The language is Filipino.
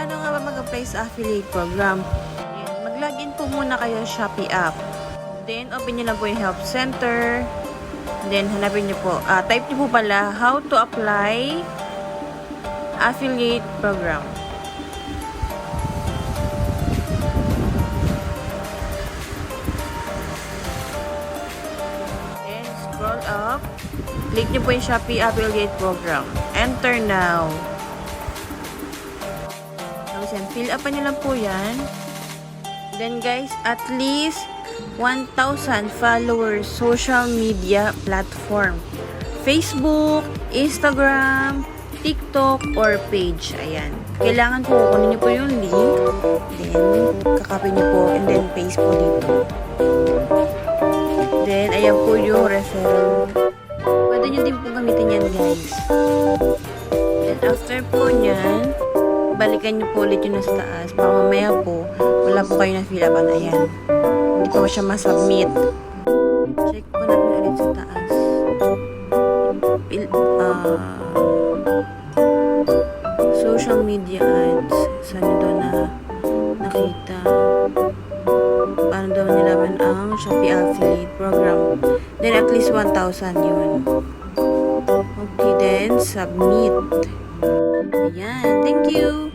Paano nga ba mag-apply sa affiliate program? Ayan, mag-login po muna kayo sa Shopee app. Then, open nyo lang po yung help center. Then, hanapin nyo po. Type nyo po pala, how to apply affiliate program. Then, scroll up. Click nyo po yung Shopee affiliate program. Enter now. Tapos yan, fill up nyo lang po yan. Then guys, at least 1,000 followers social media platform. Facebook, Instagram, TikTok, or page. Ayan. Kailangan po, kunin nyo po yung link. Then, kakopy nyo po and then paste po dito. Then, ayan po yung referral. Pwede nyo din po gamitin yan guys. Then, after po nyan, balikan nyo po ulit yung nasa taas. Baka mamaya po, wala po kayo na fill up. Ayan. Hindi po siya masubmit. Check po natin ulit sa taas. Social media ads. Saan nyo daw na nakita? Paano daw nilaban ang Shopee affiliate program? Then at least 1,000 yun. Okay, then submit. Ayan. Thank you.